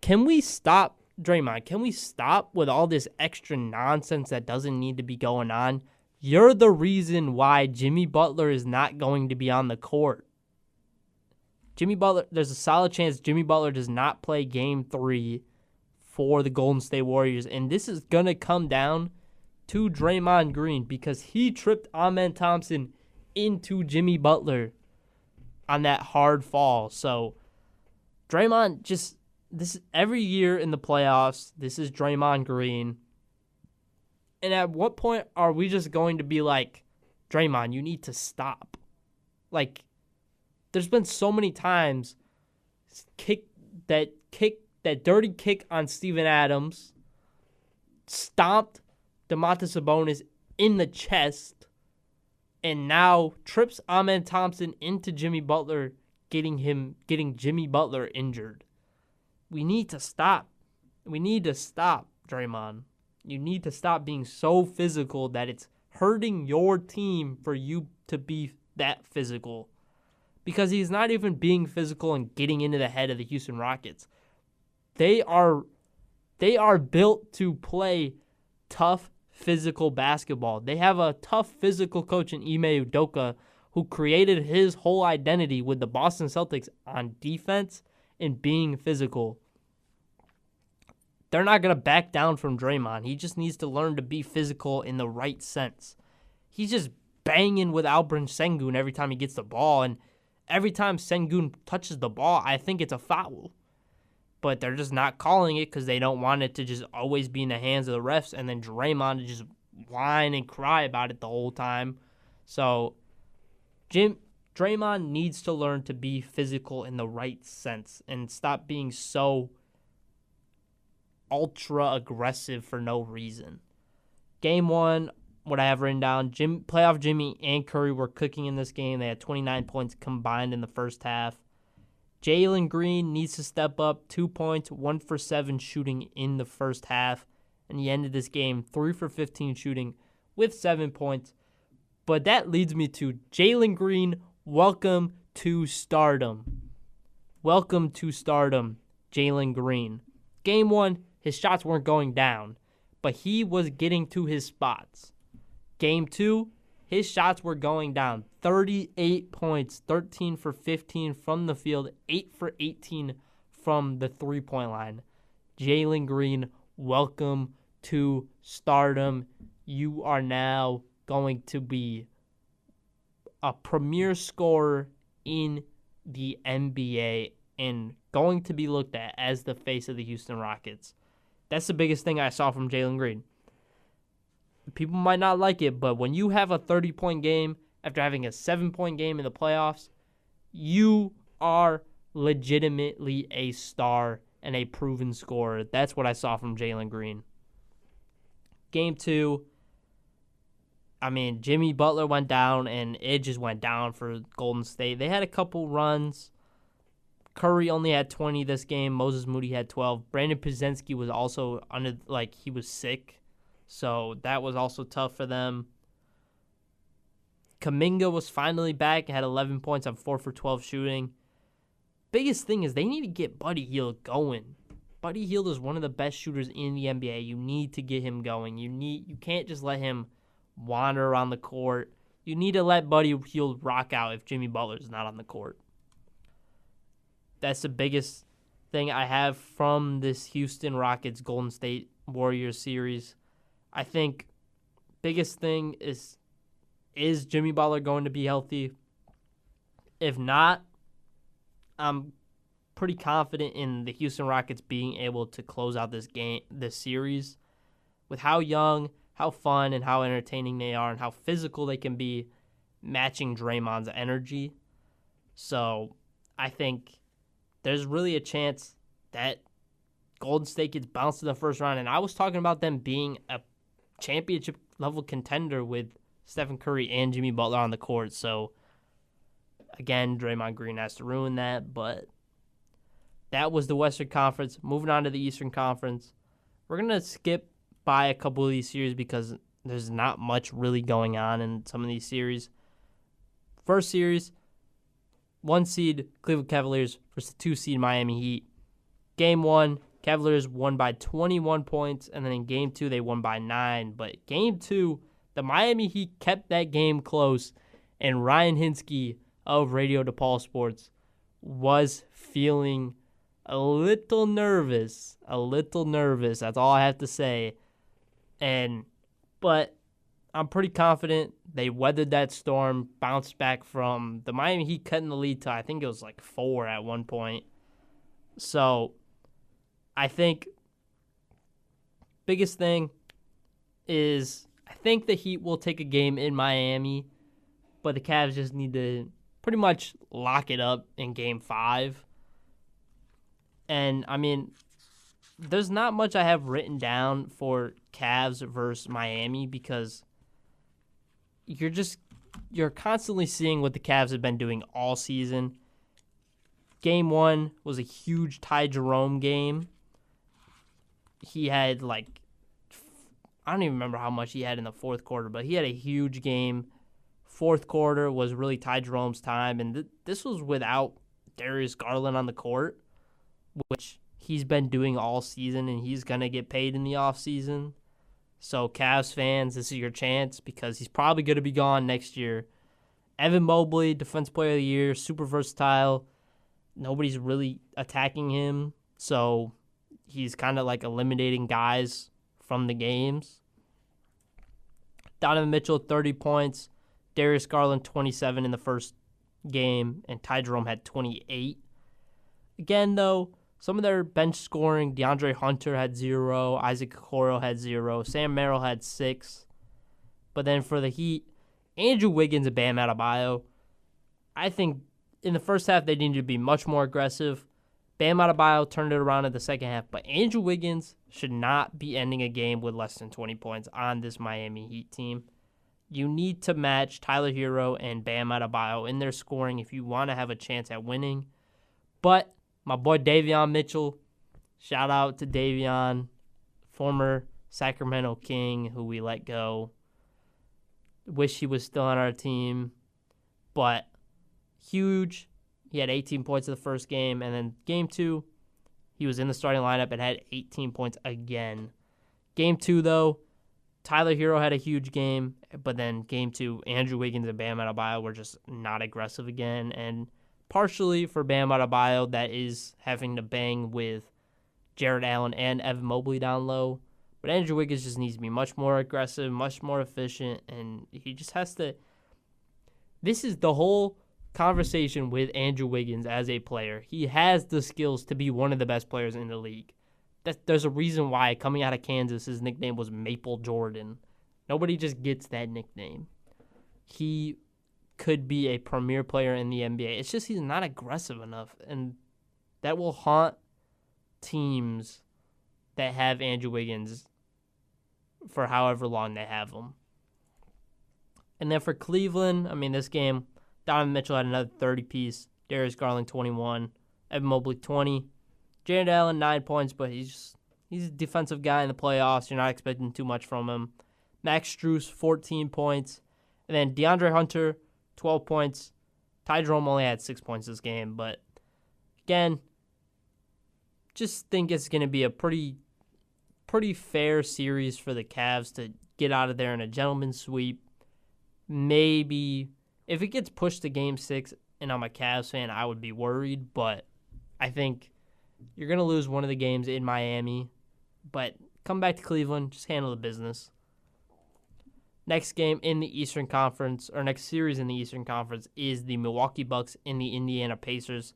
can we stop Draymond, can we stop with all this extra nonsense that doesn't need to be going on? You're the reason why Jimmy Butler is not going to be on the court. Jimmy Butler, there's a solid chance Jimmy Butler does not play Game 3 for the Golden State Warriors, and this is going to come down to Draymond Green, because he tripped Amen Thompson into Jimmy Butler on that hard fall. So Draymond just, this every year in the playoffs, this is Draymond Green. And at what point are we just going to be like, Draymond, you need to stop? Like, there's been so many times that dirty kick on Steven Adams, stomped Domantas Sabonis in the chest, and now trips Amen Thompson into Jimmy Butler, getting Jimmy Butler injured. We need to stop. We need to stop, Draymond. You need to stop being so physical that it's hurting your team for you to be that physical. Because he's not even being physical and getting into the head of the Houston Rockets. They are built to play tough physical basketball. They have a tough physical coach in Ime Udoka, who created his whole identity with the Boston Celtics on defense and being physical. They're not going to back down from Draymond. He just needs to learn to be physical in the right sense. He's just banging with Alperen Sengun every time he gets the ball, and every time Sengun touches the ball, I think it's a foul. But they're just not calling it because they don't want it to just always be in the hands of the refs, and then Draymond to just whine and cry about it the whole time. So Draymond needs to learn to be physical in the right sense and stop being so ultra aggressive for no reason. Game 1, what I have written down, playoff Jimmy and Curry were cooking in this game. They had 29 points combined in the first half. Jalen Green needs to step up, 2 points, 1 for 7 shooting in the first half. and he ended this game 3 for 15 shooting with 7 points. But that leads me to Jalen Green. Welcome to stardom. Welcome to stardom, Jalen Green. Game 1, his shots weren't going down, but he was getting to his spots. Game 2, his shots were going down. 38 points, 13 for 15 from the field, 8 for 18 from the three-point line. Jalen Green, welcome to stardom. You are now going to be a premier scorer in the NBA and going to be looked at as the face of the Houston Rockets. That's the biggest thing I saw from Jalen Green. People might not like it, but when you have a 30-point game after having a 7-point game in the playoffs, you are legitimately a star and a proven scorer. That's what I saw from Jalen Green. Game 2, Jimmy Butler went down, and it just went down for Golden State. They had a couple runs. Curry only had 20 this game. Moses Moody had 12. Brandon Podziemski was also he was sick, so that was also tough for them. Kuminga was finally back and had 11 points on 4 for 12 shooting. Biggest thing is they need to get Buddy Hield going. Buddy Hield is one of the best shooters in the NBA. You need to get him going. You can't just let him wander around the court. You need to let Buddy Hield rock out if Jimmy Butler's not on the court. That's the biggest thing I have from this Houston Rockets Golden State Warriors series. I think biggest thing is Jimmy Butler going to be healthy? If not, I'm pretty confident in the Houston Rockets being able to close out this series with how young, how fun, and how entertaining they are and how physical they can be, matching Draymond's energy. So I think there's really a chance that Golden State gets bounced in the first round. And I was talking about them being a championship-level contender with Stephen Curry and Jimmy Butler on the court. So, again, Draymond Green has to ruin that. But that was the Western Conference. Moving on to the Eastern Conference. We're going to skip by a couple of these series because there's not much really going on in some of these series. First series, 1 seed Cleveland Cavaliers versus 2 seed Miami Heat. Game 1, Cavaliers won by 21 points, and then in Game 2, they won by 9. But Game 2, the Miami Heat kept that game close, and Ryan Hinsky of Radio DePaul Sports was feeling a little nervous. That's all I have to say. But I'm pretty confident they weathered that storm, bounced back from the Miami Heat cutting the lead to, I think it was 4 at one point. So I think biggest thing is I think the Heat will take a game in Miami, but the Cavs just need to pretty much lock it up in Game 5. And, there's not much I have written down for Cavs versus Miami because you're constantly seeing what the Cavs have been doing all season. Game 1 was a huge Ty Jerome game. He had I don't even remember how much he had in the fourth quarter, but he had a huge game. Fourth quarter was really Ty Jerome's time, and this was without Darius Garland on the court, which he's been doing all season, and he's going to get paid in the offseason. So, Cavs fans, this is your chance because he's probably going to be gone next year. Evan Mobley, Defensive Player of the Year, super versatile. Nobody's really attacking him, so he's kind of eliminating guys from the games. Donovan Mitchell, 30 points. Darius Garland, 27 in the first game, and Ty Jerome had 28. Again, though, some of their bench scoring, DeAndre Hunter had 0, Isaac Okoro had 0, Sam Merrill had 6. But then for the Heat, Andrew Wiggins and Bam Adebayo, I think in the first half they needed to be much more aggressive. Bam Adebayo turned it around in the second half, but Andrew Wiggins should not be ending a game with less than 20 points on this Miami Heat team. You need to match Tyler Hero and Bam Adebayo in their scoring if you want to have a chance at winning. But my boy Davion Mitchell, shout out to Davion, former Sacramento King, who we let go. Wish he was still on our team, but huge. He had 18 points in the first game, and then game 2, he was in the starting lineup and had 18 points again. Game 2, though, Tyler Hero had a huge game, but then game 2, Andrew Wiggins and Bam Adebayo were just not aggressive again, and partially for Bam Adebayo, that is having to bang with Jared Allen and Evan Mobley down low. But Andrew Wiggins just needs to be much more aggressive, much more efficient, and he just has to. This is the whole conversation with Andrew Wiggins as a player. He has the skills to be one of the best players in the league. There's a reason why coming out of Kansas, his nickname was Maple Jordan. Nobody just gets that nickname. He could be a premier player in the NBA. It's just he's not aggressive enough, and that will haunt teams that have Andrew Wiggins for however long they have him. And then for Cleveland, I mean, this game, Donovan Mitchell had another 30-piece, Darius Garland 21, Evan Mobley 20, Jared Allen 9 points, but he's a defensive guy in the playoffs. You're not expecting too much from him. Max Strus 14 points, and then DeAndre Hunter 12 points. Ty Jerome only had 6 points this game, but again, just think it's going to be a pretty fair series for the Cavs to get out of there in a gentleman's sweep. Maybe if it gets pushed to Game 6 and I'm a Cavs fan, I would be worried, but I think you're going to lose one of the games in Miami, but come back to Cleveland, just handle the business. Next game in the Eastern Conference, or next series in the Eastern Conference, is the Milwaukee Bucks and the Indiana Pacers.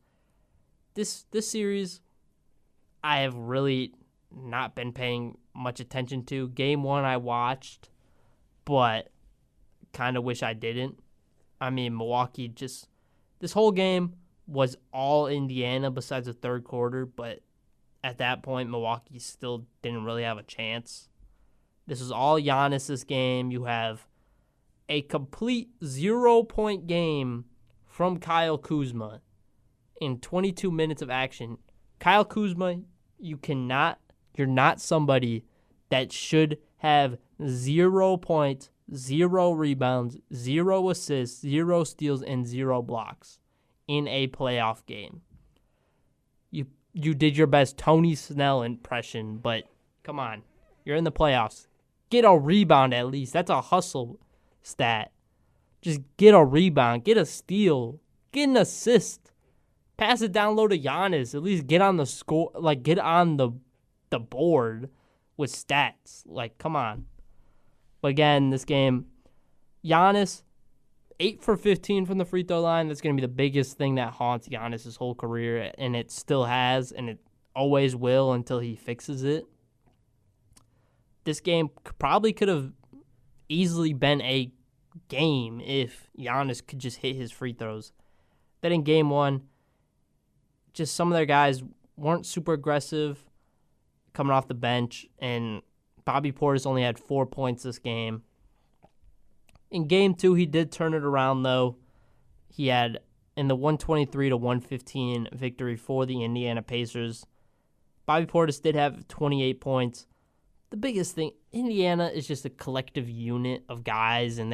This series, I have really not been paying much attention to. Game 1 I watched, but kind of wish I didn't. I mean, Milwaukee just, this whole game was all Indiana besides the third quarter, but at that point, Milwaukee still didn't really have a chance. This was all Giannis this game. You have a complete 0-point game from Kyle Kuzma in 22 minutes of action. Kyle Kuzma, you're not somebody that should have 0 points, 0 rebounds, 0 assists, 0 steals, and 0 blocks in a playoff game. You did your best Tony Snell impression, but come on. You're in the playoffs. Get a rebound at least. That's a hustle stat. Just get a rebound. Get a steal. Get an assist. Pass it down low to Giannis. At least get on the score. Like, get on the board with stats. Like, come on. But again, this game, Giannis, 8 for 15 from the free throw line. That's going to be the biggest thing that haunts Giannis his whole career, and it still has, and it always will until he fixes it. This game probably could have easily been a game if Giannis could just hit his free throws. Then in game 1, just some of their guys weren't super aggressive coming off the bench, and Bobby Portis only had 4 points this game. In game 2, he did turn it around, though. He had, in the 123-115 victory for the Indiana Pacers, Bobby Portis did have 28 points. The biggest thing, Indiana is just a collective unit of guys, and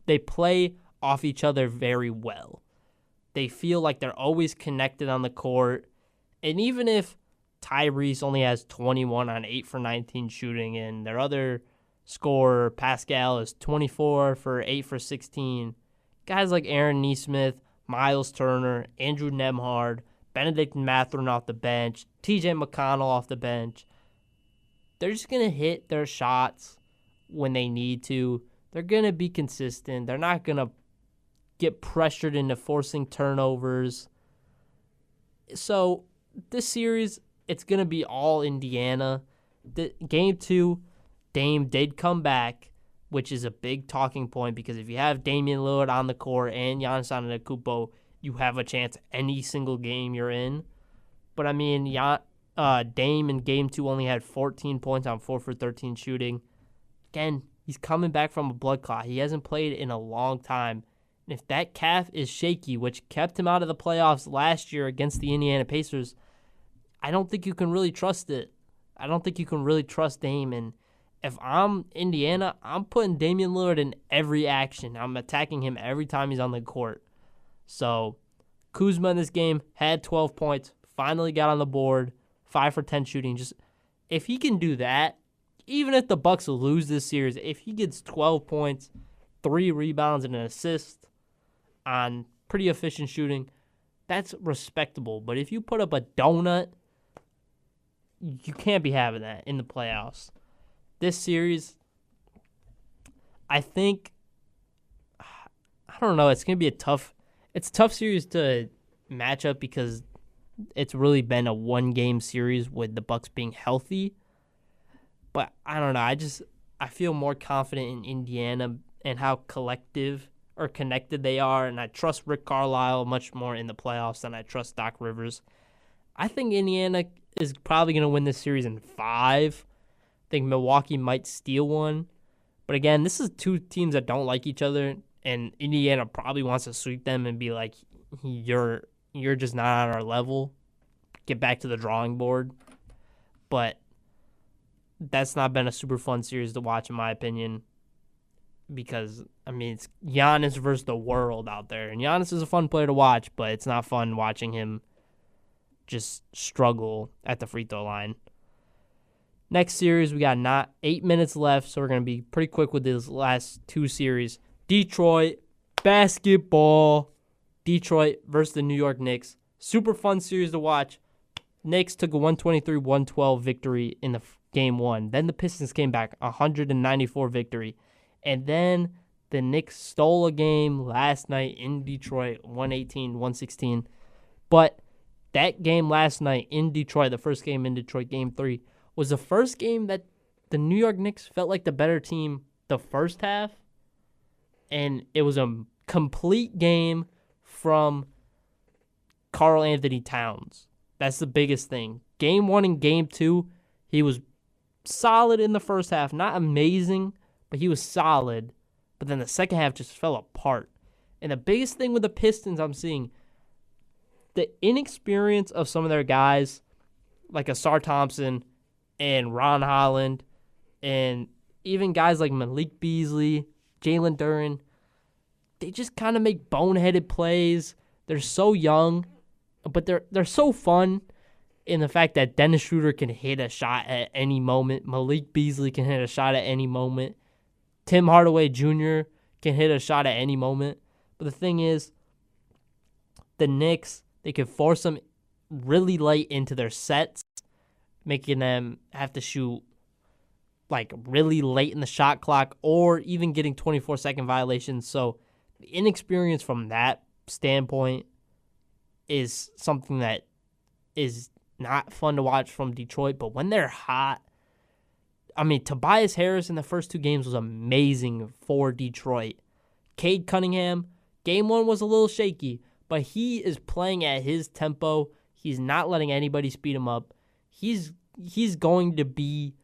they play off each other very well. They feel like they're always connected on the court, and even if Tyrese only has 21 on 8 for 19 shooting, and their other scorer, Pascal, is 24 for 8 for 16, guys like Aaron Nesmith, Miles Turner, Andrew Nembhard, Benedict Mathurin off the bench, TJ McConnell off the bench, they're just going to hit their shots when they need to. They're going to be consistent. They're not going to get pressured into forcing turnovers. So this series, it's going to be all Indiana. Game 2, Dame did come back, which is a big talking point because if you have Damian Lillard on the court and Giannis Antetokounmpo, you have a chance any single game you're in. But, I mean, Dame in Game 2 only had 14 points on 4 for 13 shooting. Again, he's coming back from a blood clot. He hasn't played in a long time. And if that calf is shaky, which kept him out of the playoffs last year against the Indiana Pacers, I don't think you can really trust it. I don't think you can really trust Dame. And if I'm Indiana, I'm putting Damian Lillard in every action. I'm attacking him every time he's on the court. So Kuzma in this game had 12 points, finally got on the board, 5 for 10 shooting. Just if he can do that, even if the Bucks lose this series, if he gets 12 points, 3 rebounds, and an assist on pretty efficient shooting, that's respectable. But if you put up a donut, you can't be having that in the playoffs. This series, I think, I don't know, it's going to be a tough series to match up because it's really been a one-game series with the Bucks being healthy. But I don't know, I feel more confident in Indiana and how collective or connected they are, and I trust Rick Carlisle much more in the playoffs than I trust Doc Rivers. I think Indiana is probably going to win this series in 5. I think Milwaukee might steal one. But again, this is 2 teams that don't like each other, and Indiana probably wants to sweep them and be like, you're just not on our level. Get back to the drawing board. But that's not been a super fun series to watch, in my opinion, because, I mean, it's Giannis versus the world out there. And Giannis is a fun player to watch, but it's not fun watching him just struggle at the free throw line. Next series, we got not 8 minutes left, so we're going to be pretty quick with these last 2 series. Detroit basketball. Detroit versus the New York Knicks. Super fun series to watch. Knicks took a 123-112 victory in the game 1. Then the Pistons came back, 194 victory. And then the Knicks stole a game last night in Detroit, 118-116. But that game last night in Detroit, the first game in Detroit, game 3, was the first game that the New York Knicks felt like the better team the first half. And it was a complete game from Karl Anthony Towns. That's the biggest thing. Game 1 and game 2, he was solid in the first half. Not amazing, but he was solid. But then the second half just fell apart. And the biggest thing with the Pistons I'm seeing, the inexperience of some of their guys, like Asar Thompson and Ron Holland, and even guys like Malik Beasley, Jalen Duren, they just kind of make boneheaded plays. They're so young, but they're so fun in the fact that Dennis Schroeder can hit a shot at any moment. Malik Beasley can hit a shot at any moment. Tim Hardaway Jr. can hit a shot at any moment. But the thing is, the Knicks, they can force them really late into their sets, making them have to shoot like really late in the shot clock or even getting 24-second violations. So the inexperience from that standpoint is something that is not fun to watch from Detroit. But when they're hot, I mean, Tobias Harris in the first 2 games was amazing for Detroit. Cade Cunningham, game 1 was a little shaky, but he is playing at his tempo. He's not letting anybody speed him up. He's going to be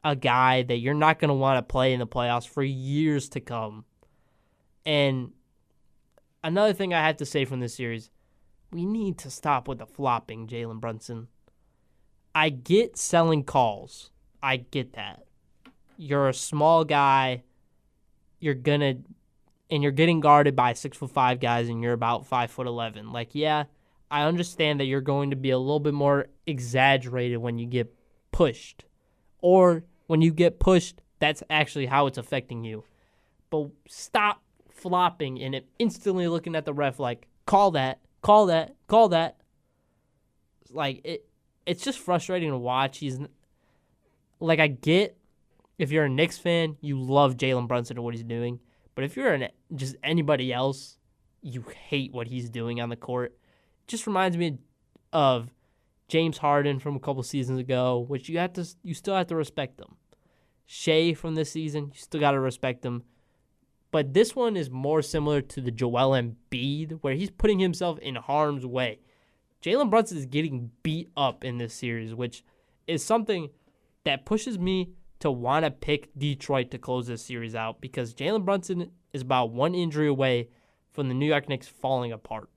a guy that you're not going to want to play in the playoffs for years to come. And another thing I have to say from this series, we need to stop with the flopping, Jalen Brunson. I get selling calls. I get that. You're a small guy. You're getting guarded by 6'5" guys, and you're about 5'11". Like, yeah, I understand that you're going to be a little bit more exaggerated when you get pushed. Or when you get pushed, that's actually how it's affecting you. But stop flopping and instantly looking at the ref like, call that, call that, call that. Like, it's just frustrating to watch. Like, I get if you're a Knicks fan, you love Jalen Brunson and what he's doing. But if you're just anybody else, you hate what he's doing on the court. It just reminds me of James Harden from a couple seasons ago, which you still have to respect them. Shea from this season, you still got to respect him. But this one is more similar to the Joel Embiid, where he's putting himself in harm's way. Jalen Brunson is getting beat up in this series, which is something that pushes me to want to pick Detroit to close this series out, because Jalen Brunson is about 1 injury away from the New York Knicks falling apart.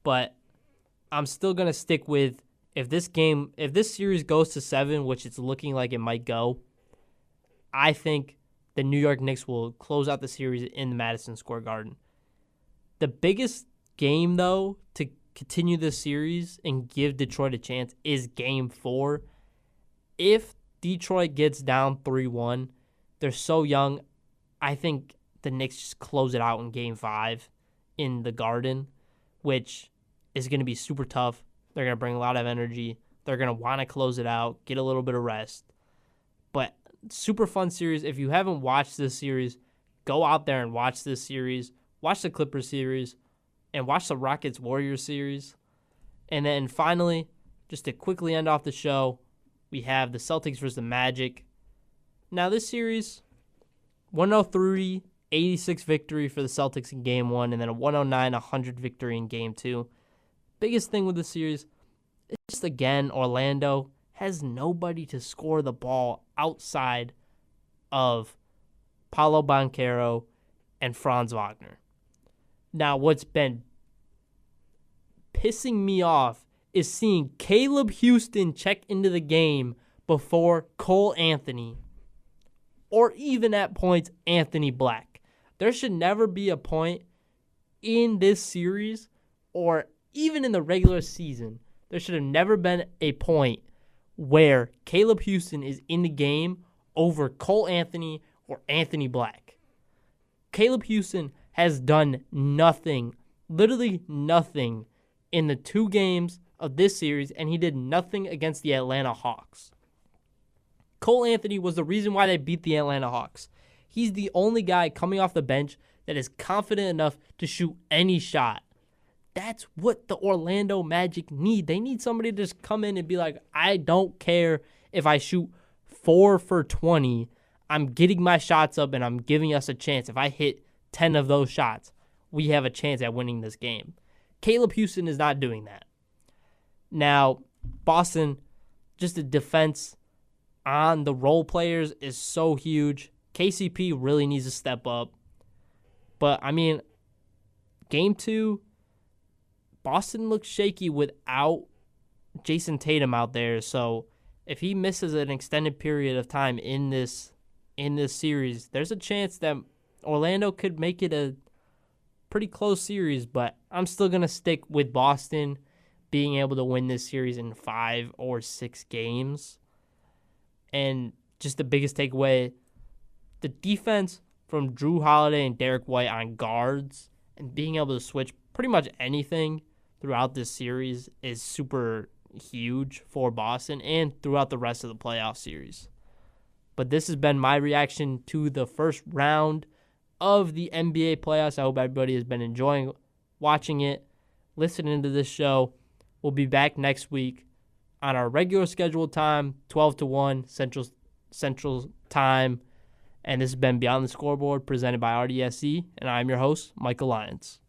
But I'm still going to stick with if this series goes to 7, which it's looking like it might go, I think the New York Knicks will close out the series in the Madison Square Garden. The biggest game, though, to continue this series and give Detroit a chance is Game 4. If Detroit gets down 3-1, they're so young, I think the Knicks just close it out in Game 5 in the Garden, which is going to be super tough. They're going to bring a lot of energy. They're going to want to close it out, get a little bit of rest. But super fun series. If you haven't watched this series, go out there and watch this series. Watch the Clippers series and watch the Rockets-Warriors series. And then finally, just to quickly end off the show, we have the Celtics versus the Magic. Now this series, 103-86 victory for the Celtics in Game 1, and then a 109-100 victory in Game 2. Biggest thing with the series is just, again, Orlando has nobody to score the ball outside of Paolo Banchero and Franz Wagner. Now, what's been pissing me off is seeing Caleb Houston check into the game before Cole Anthony, or even at points Anthony Black. There should never be a point in this series, or even in the regular season, there should have never been a point where Caleb Houston is in the game over Cole Anthony or Anthony Black. Caleb Houston has done nothing, literally nothing, in the 2 games of this series, and he did nothing against the Atlanta Hawks. Cole Anthony was the reason why they beat the Atlanta Hawks. He's the only guy coming off the bench that is confident enough to shoot any shot. That's what the Orlando Magic need. They need somebody to just come in and be like, I don't care if I shoot 4 for 20. I'm getting my shots up and I'm giving us a chance. If I hit 10 of those shots, we have a chance at winning this game. Caleb Houston is not doing that. Now, Boston, just the defense on the role players is so huge. KCP really needs to step up. But, I mean, Game 2, Boston looks shaky without Jason Tatum out there. So if he misses an extended period of time in this series, there's a chance that Orlando could make it a pretty close series. But I'm still going to stick with Boston being able to win this series in 5 or 6 games. And just the biggest takeaway, the defense from Drew Holiday and Derek White on guards and being able to switch pretty much anything throughout this series is super huge for Boston and throughout the rest of the playoff series. But this has been my reaction to the first round of the NBA playoffs. I hope everybody has been enjoying watching it, listening to this show. We'll be back next week on our regular scheduled time, 12 to 1 Central Time. And this has been Beyond the Scoreboard, presented by RDSE, and I'm your host, Michael Lyons.